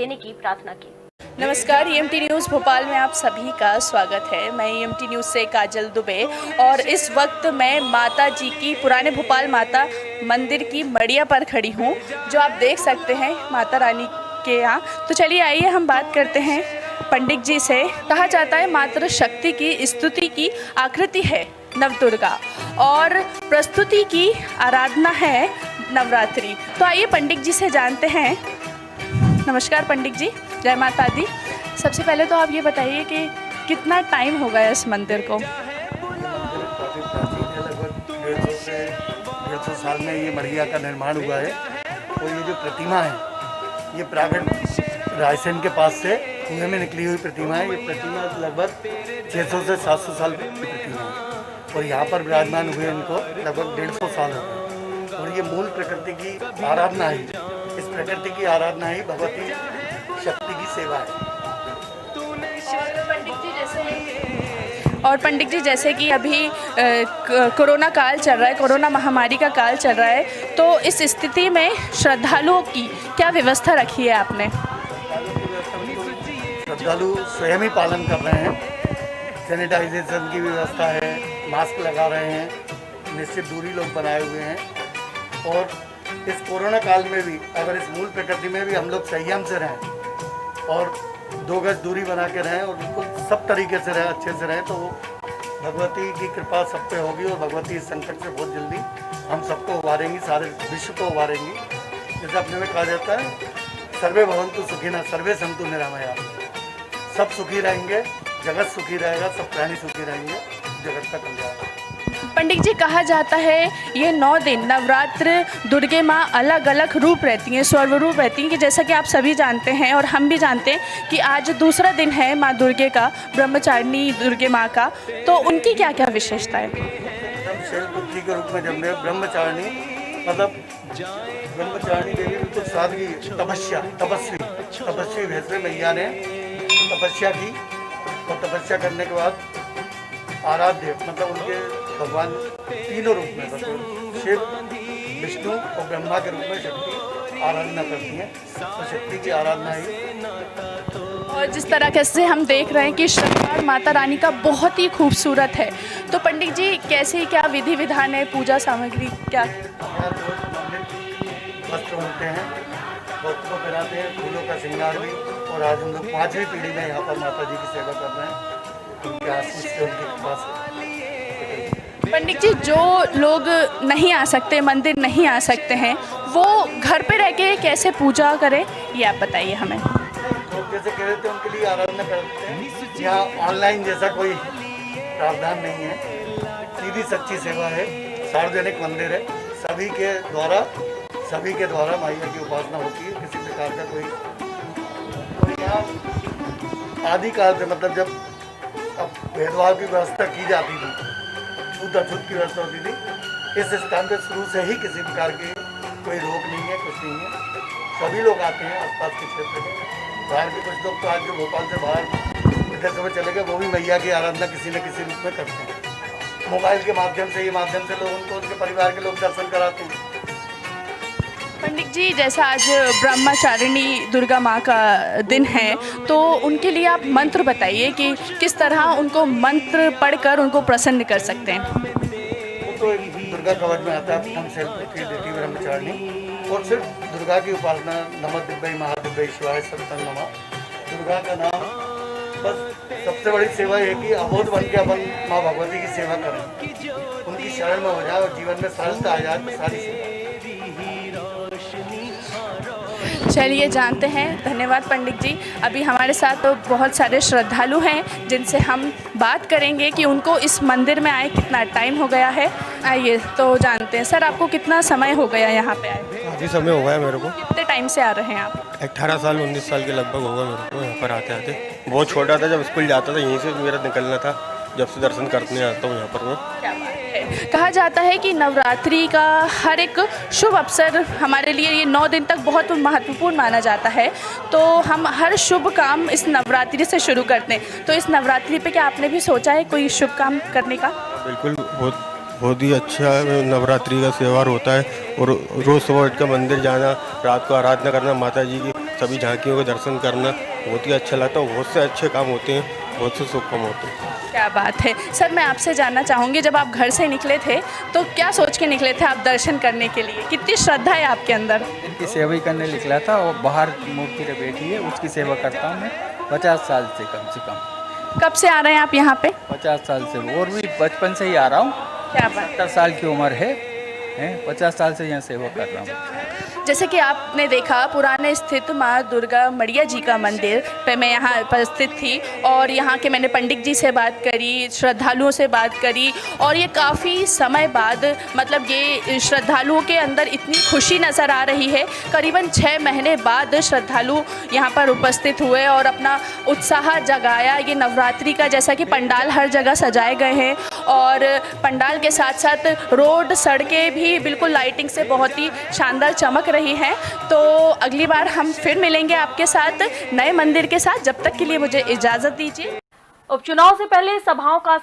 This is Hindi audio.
देने की प्रार्थना की। नमस्कार, ईएमटी न्यूज़ भोपाल में आप सभी का स्वागत है। मैं ईएमटी न्यूज़ से काजल दुबे और इस वक्त मैं माता जी की पुराने भोपाल माता मंदिर की मड़िया पर खड़ी हूँ, जो आप देख सकते हैं माता रानी के यहाँ। तो चलिए आइए हम बात करते हैं पंडित जी से। कहा जाता है मातृ शक्ति की स्तुति की आकृति है नवदुर्गा और प्रस्तुति की आराधना है नवरात्रि। तो आइए पंडित जी से जानते हैं। नमस्कार पंडित जी, जय माता दी। सबसे पहले तो आप ये बताइए कि कितना टाइम हो गया इस मंदिर को? काफ़ी प्राचीन है, लगभग 150 से 150 साल में ये मढ़िया का निर्माण हुआ है। और ये जो प्रतिमा है ये प्रागण रायसेन के पास से कुएं में निकली हुई प्रतिमा है। ये प्रतिमा लगभग 600 से 700 साल की प्रतिमा है और यहाँ पर विराजमान हुए इनको लगभग 150 साल हो गए। और ये मूल प्रकृति की आराधना है। इस प्रकृति की आराधना ही भगवती शक्ति की सेवा है। और पंडित जी जैसे कि अभी कोरोना काल चल रहा है, कोरोना महामारी का काल चल रहा है, तो इस स्थिति में श्रद्धालुओं की क्या व्यवस्था रखी है आपने? श्रद्धालु स्वयं ही पालन कर रहे हैं। सैनिटाइजेशन की व्यवस्था है, मास्क लगा रहे हैं, निश्चित दूरी लोग बनाए हुए हैं। और इस कोरोना काल में भी अगर इस मूल प्रकृति में भी हम लोग संयम से रहें और 2 गज दूरी बना के रहें और बिल्कुल सब तरीके से रहें, अच्छे से रहें, तो भगवती की कृपा सब पे होगी और भगवती इस संकट से बहुत जल्दी हम सबको उबारेंगी, सारे विश्व को उबारेंगी। जैसे अपने में कहा जाता है, सर्वे भवन्तु सुखिनः सर्वे सन्तु निरामया। सब सुखी रहेंगे, जगत सुखी रहेगा, सब प्राणी सुखी रहेंगे, जगत का कल्याण। पंडित जी कहा जाता है ये 9 दिन नवरात्र दुर्गे माँ अलग अलग रूप रहती हैं, स्वरूप रहती हैं, कि जैसा कि आप सभी जानते हैं और हम भी जानते हैं कि आज दूसरा दिन है माँ दुर्गे का, ब्रह्मचारिणी दुर्गे माँ का। तो उनकी क्या क्या विशेषता है? शैलपुत्री के रूप में जब ब्रह्मचारिणी मतलब ब्रह्मचारिणी देवी बिल्कुल सादगी, तपस्वी वैसे मैया ने तपस्या की और तपस्या करने के बाद आराध्य मतलब उनके भगवान तीनों रूप में, मतलब शिव, विष्णु और ब्रह्मा के रूप में शक्ति आराधना करती हैं। तो शक्ति की आराधना ही। और जिस तरह से हम देख रहे हैं कि श्रृंगार माता रानी का बहुत ही खूबसूरत है, तो पंडित जी कैसे क्या विधि विधान है, पूजा सामग्री क्या? वस्त्र होते हैं, वस्त्र को पहनाते हैं, फूलों का श्रृंगार भी। और आज हम लोग 5वीं पीढ़ी में यहाँ पर माता जी की सेवा कर रहे हैं। उनके आशीष से, उनके कृपा से। पंडित जी जो लोग नहीं आ सकते, मंदिर नहीं आ सकते हैं, वो घर पे रह के कैसे पूजा करें, ये आप बताइए हमें। तो जैसे कह रहे थे उनके लिए आराधना करते हैं। यहाँ ऑनलाइन जैसा कोई प्रावधान नहीं है, सीधी सच्ची सेवा है, सार्वजनिक मंदिर है, सभी के द्वारा मैया की उपासना होती है। किसी प्रकार का कोई यहाँ आदिकाल से, मतलब जब अब भेदभाव की व्यवस्था की जाती थी, छूत अछूत की व्यवस्था होती थी, इस स्थान पर शुरू से ही किसी प्रकार की कोई रोक नहीं है, कुछ नहीं है। सभी लोग आते हैं आसपास के क्षेत्र में, बाहर के कुछ लोग तो आज जो भोपाल से बाहर इधर समय चले गए, वो भी मैया की आराधना किसी न किसी रूप में करते हैं। मोबाइल के माध्यम से लोग उनको, उनके परिवार के लोग दर्शन कराते हैं। पंडित जी जैसा आज ब्रह्मचारिणी दुर्गा माँ का दिन है, तो उनके लिए आप मंत्र बताइए कि किस तरह उनको मंत्र पढ़कर उनको प्रसन्न कर सकते हैं। वो तो एक दुर्गा कवच में आता है, हम शैलपुत्री देवी ब्रह्मचारिणी, और सिर्फ दुर्गा की उपासना, नमः दिव्यै महादिव्यै शिवाय सत्तं नमः। दुर्गा का नाम, बस सबसे बड़ी सेवा है कि अबोध बन के अपन माँ भगवती की सेवा करें, उनकी शरण में हो जाए और जीवन में सहजता आ जाए सारी सेवा। चलिए जानते हैं। धन्यवाद पंडित जी। अभी हमारे साथ तो बहुत सारे श्रद्धालु हैं जिनसे हम बात करेंगे कि उनको इस मंदिर में आए कितना टाइम हो गया है। आइए तो जानते हैं। सर आपको कितना समय हो गया यहाँ पे आए? काफ़ी समय हो गया मेरे को। कितने टाइम से आ रहे हैं आप? 18 साल 19 साल के लगभग होगा मेरे को यहाँ पर आते आते। बहुत छोटा था जब स्कूल जाता था, यहीं से मेरा निकलना था, जब से दर्शन करने आता हूँ यहाँ पर मैं। क्या बात है। कहा जाता है कि नवरात्रि का हर एक शुभ अवसर हमारे लिए ये 9 दिन तक बहुत महत्वपूर्ण माना जाता है, तो हम हर शुभ काम इस नवरात्रि से शुरू करते हैं। तो इस नवरात्रि पे क्या आपने भी सोचा है कोई शुभ काम करने का? बिल्कुल, बहुत ही अच्छा नवरात्रि का त्यौहार होता है और रोज़ सुबह उठ कर मंदिर जाना, रात को आराधना करना, माता जी की सभी झांकियों के दर्शन करना बहुत ही अच्छा लगता है। बहुत से अच्छे काम होते हैं, बहुत से शुभ काम होते हैं। क्या बात है सर, मैं आपसे जानना चाहूँगी, जब आप घर से निकले थे तो क्या सोच के निकले थे आप दर्शन करने के लिए? कितनी श्रद्धा है आपके अंदर? इनकी सेवा ही करने निकला था और बाहर मूर्ति बैठी है उसकी सेवा करता हूँ मैं 50 साल से कम से कम। कब से आ रहे हैं आप यहाँ पे? 50 साल से, और भी बचपन से ही आ रहा हूँ। क्या बात। 70 साल की उम्र है 50 साल से यहाँ सेवा कर रहा हूँ। जैसे कि आपने देखा, पुराने स्थित माँ दुर्गा मड़िया जी का मंदिर पे मैं यहाँ पर स्थित थी और यहाँ के मैंने पंडित जी से बात करी, श्रद्धालुओं से बात करी, और ये काफ़ी समय बाद मतलब ये श्रद्धालुओं के अंदर इतनी खुशी नज़र आ रही है। करीबन 6 महीने बाद श्रद्धालु यहाँ पर उपस्थित हुए और अपना उत्साह जगाया। ये नवरात्रि का, जैसा कि पंडाल हर जगह सजाए गए हैं और पंडाल के साथ साथ रोड सड़कें भी बिल्कुल लाइटिंग से बहुत ही शानदार चमक रही हैं। तो अगली बार हम फिर मिलेंगे आपके साथ नए मंदिर के साथ। जब तक के लिए मुझे इजाज़त दीजिए। उपचुनाव से पहले सभाओं का